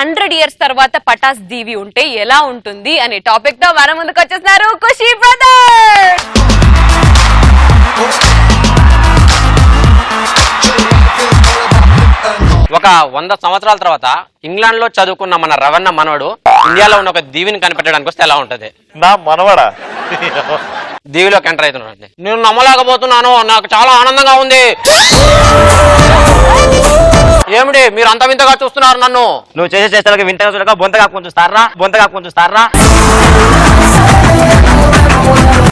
100 years తర్వాత పటాస్ దీవి ఉంటే ఎలా ఉంటుంది అనే టాపిక్ తో మన ముందుకు వచ్చేస్తున్నారు ఖుషి బ్రదర్. ఒక 100 సంవత్సరాల తర్వాత ఇంగ్లాండ్ లో చదువుకున్న మన రవణ మనవడు ఇండియాలో ఉన్న ఒక దీవిని కనిపెట్టడానికి వస్తే ఎలా ఉంటది? నా మనవడా దీవిలోకి ఎంటర్ అవుతున్నాడు. నేను నమ్మలేకపోతున్నాను, నాకు చాలా ఆనందంగా ఉంది. ఏమిటి మీరు అంత వింతగా చూస్తున్నారు నన్ను? నువ్వు చేసే చేస్తానికి వింతగా చూడక బొంతగా కొంచెం స్తారా.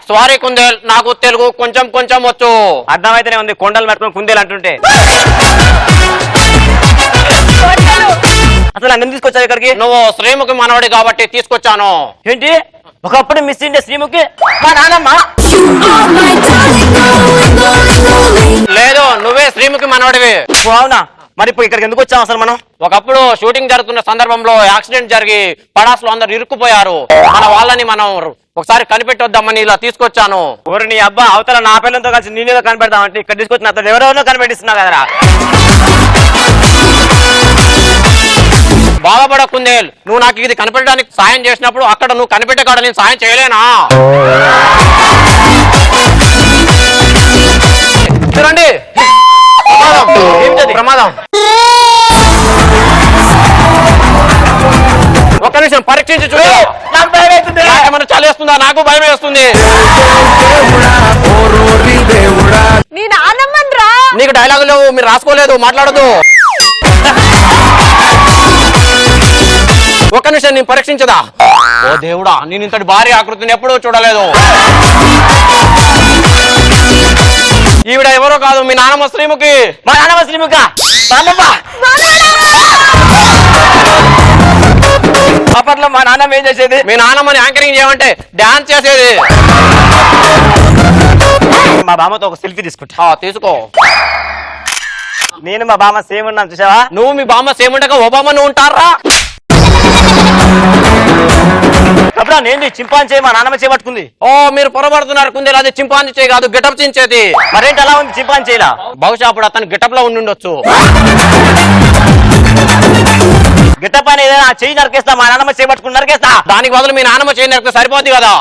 సారీ కుందేల్, నాకు తెలుగు కొంచెం కొంచెం వచ్చు. అర్థమైతేనే ఉంది, కొండలు పెట్టుకుని కుందేలు అంటుంటే. అసలు నన్ను తీసుకొచ్చావు ఇక్కడికి? నువ్వు శ్రీముఖి మనవడి కాబట్టి తీసుకొచ్చాను. ఏంటి ఒకప్పుడు మిస్ ఇండియా శ్రీముఖి మా నాన్నమ్మ? లేదు, నువ్వే శ్రీముఖి మనవడివి. అవునా? మరి ఇప్పుడు ఇక్కడికి ఎందుకు వచ్చాం అసలు మనం? ఒకప్పుడు షూటింగ్ జరుగుతున్న సందర్భంలో యాక్సిడెంట్ జరిగి పడాస్ లో అందరు ఇరుక్కుపోయారు. మన వాళ్ళని మనం ఒకసారి కనిపెట్టొద్దామని ఇలా తీసుకొచ్చాను. ఊరు నీ అబ్బా, అవతల నా పిల్లలతో కలిసి నేనేదో కనిపెడతామంటే ఇక్కడ తీసుకొచ్చిన అతను ఎవరెవరో కనిపెట్టిస్తున్నా కదరా. బాధపడ కుందేల్, నువ్వు నాకు ఇది కనిపెట్టడానికి సాయం చేసినప్పుడు అక్కడ నువ్వు కనిపెట్టే కాడ నేను సాయం చేయలేనా? చూడండి ప్రమాదం. ఒక్క నిమిషం పరీక్షించి చూడు. ఏమన్నా చలేస్తుందా? నాకు భయం వేస్తుంది. నీకు డైలాగు లేవు, మీరు రాసుకోలేదు, మాట్లాడదు. ఒక్క నిమిషం నేను పరీక్షించదా? ఓ దేవుడా, నేను ఇంతటి భారీ ఆకృతిని ఎప్పుడూ చూడలేదు. ఈవిడ ఎవరో కాదు, మీ నాన్నమ్మ శ్రీముఖి. మా నాన్నమ్మ శ్రీముఖ? అప్పట్లో మా నాన్నమ్మ ఏం చేసేది? మీ నాన్నమ్మని యాంకరింగ్ చేయమంటే డాన్స్ చేసేది. మా బామ్మతో ఒక సెల్ఫీ తీసుకుంటా. తీసుకో. నేను మా బామ్మ సేమ్ ఉన్నాం, చూసావా? నువ్వు మీ బామ్మ సేమ్ ఉండగా ఒబామా నువ్వు ఉంటారా? అప్పుడు నేను చింపాంజీ మా నాన్నమ్మ చేపట్టుకుంది. ఓ మీరు పొరపడుతున్నారు కుందేలు, అది చింపాంజీ చేయి కాదు, గెటప్ చించేది. మరేంటి అలా ఉంది చింపాంజీలా? బహుశా అప్పుడు అతను గెటప్ లో ఉండుండొచ్చు. గిట్టప్ అని ఏదైనా చెయ్యి నరికేస్తా, మా నాన్నమ్మ చేపట్టుకుని నరికేస్తా. దానికి బదులు మీ నాన్నమ్మ చేయి నరికితే సరిపోద్ది కదా.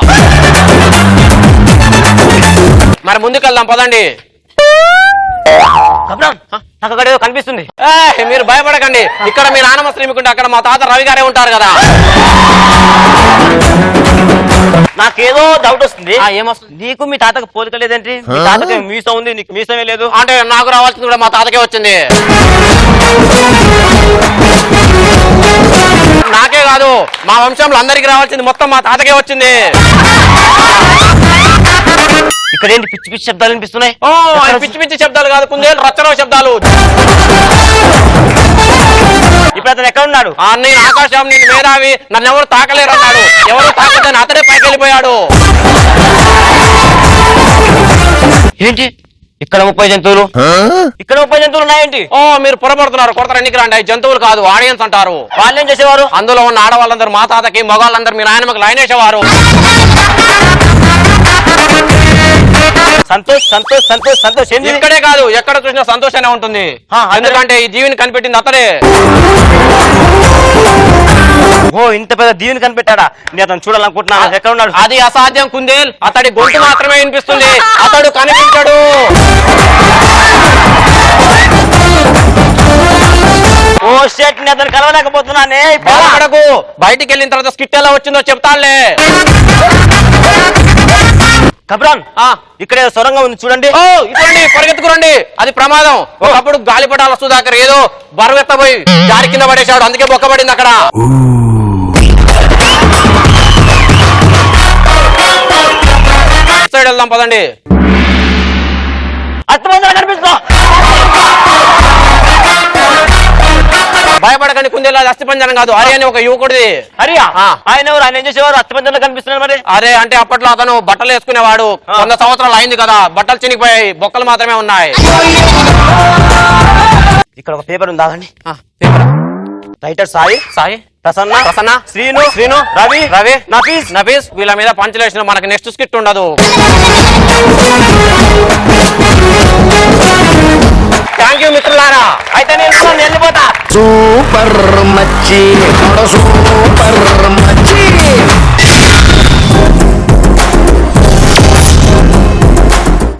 మరి ముందుకెళ్దాం పదండి. నాకు అక్కడ ఏదో కనిపిస్తుంది. మీరు భయపడకండి, ఇక్కడ మీ నాన్నమ్మ శ్రీముఖి, అక్కడ మా తాత రవి గారే ఉంటారు కదా. నాకేదో డౌట్ వస్తుంది. ఏమొస్తుంది? నీకు మీ తాతకు పోలిక లేదేంటి? మీ తాతకి మీసం ఉంది, నీకు మీసమే లేదు. అంటే నాకు రావాల్సింది కూడా మా తాతకే వచ్చింది. నాకే కాదు, మా వంశంలో అందరికి రావాల్సింది మొత్తం మా తాతకే వచ్చింది. ఇక్కడ ఏంటి పిచ్చి పిచ్చి శబ్దాలు వినిపిస్తున్నాయి? పిచ్చి పిచ్చి శబ్దాలు కాదు కుందేలు, రచ్చరవ శబ్దాలు. ఇప్పుడు అతను ఎక్కడ ఉన్నాడు? నేను ఆకాశం, నేను మేధావి, నన్ను ఎవరు తాకలేరు అన్నాడు. ఎవరు తాకదని అతడే పైకి వెళ్ళిపోయాడు. ఏంటి ఇక్కడ 30 జంతువులు? ఇక్కడ 30 జంతువులు ఉన్నాయేంటి? మీరు పొరపడుతున్నారు, కొడతారు. ఎన్నికి రండి, జంతువులు కాదు, ఆడియన్స్ అంటారు. వాళ్ళు ఏం చేసేవారు? అందులో ఉన్న ఆడవాళ్ళందరూ మా తాతకి, మగవాళ్ళందరూ మీ నాయనమ్మకి లైన్ వేసేవారు. సంతోష్ సంతోష్ సంతోష్ సంతోష్. ఇక్కడే కాదు, ఎక్కడ చూసినా సంతోషానే ఉంటుంది. ఎందుకంటే ఈ జీవిని కనిపెట్టింది అతడే. ఓ ఇంత పెద్ద దీవిని కనిపెట్టాడా? నేను అతను చూడాలనుకుంటున్నాను. ఎక్కడ ఉన్నాడు? అది అసాధ్యం కుందేల్, అతడి గొంతు మాత్రమే వినిపిస్తుంది, అతడు కనిపించడు. ఓ షేట్, నేను అతను కలవలేకపోతున్నానే. బయటికి వెళ్ళిన తర్వాత స్కిట్ ఎలా వచ్చిందో చెప్తానులే. కబ్రాన్, ఇక్కడ సొరంగం ఉంది చూడండి. ఇటువంటి పరిగెత్తుకురండి, అది ప్రమాదం. ఒకప్పుడు గాలిపటాల సుధాకర్ ఏదో బరువెత్తపోయి జారి కింద పడేశాడు, అందుకే బొక్కబడింది అక్కడ. సైడ్ వెళ్దాం పదండి. అర్థమంతా కనిపిస్తా. భయపడకండి కుందేలు, అది అస్థిపంజరం కాదు, హరి అని ఒక యువకుడిది. హరియా? ఆయన ఎవరు? ఆయన ఏం చేసేవారు? అస్థిపంజరంలో కనిపిస్తున్నారు. మరి అదే అంటే అప్పట్లో అతను బట్టలు వేసుకునేవాడు. 100 సంవత్సరాలు అయింది కదా, బట్టలు చినిగిపోయాయి, బొక్కలు మాత్రమే ఉన్నాయి. ఇక్కడ ఒక పేపర్ ఉంది, ఆగండి. పేపర్. రైటర్ సాయి, సాయి, ప్రసన్న, ప్రసన్న, శ్రీను, శ్రీను, రవి, రవి, నఫీస్, నఫీస్. వీళ్ళ మీద పంచలేసిన మనకి నెక్స్ట్ స్కిట్ ఉండదు. థ్యాంక్ యూ మిత్రులారా. అయితే నేను వెళ్ళిపోతా. సూపర్ మచ్చి సూపర్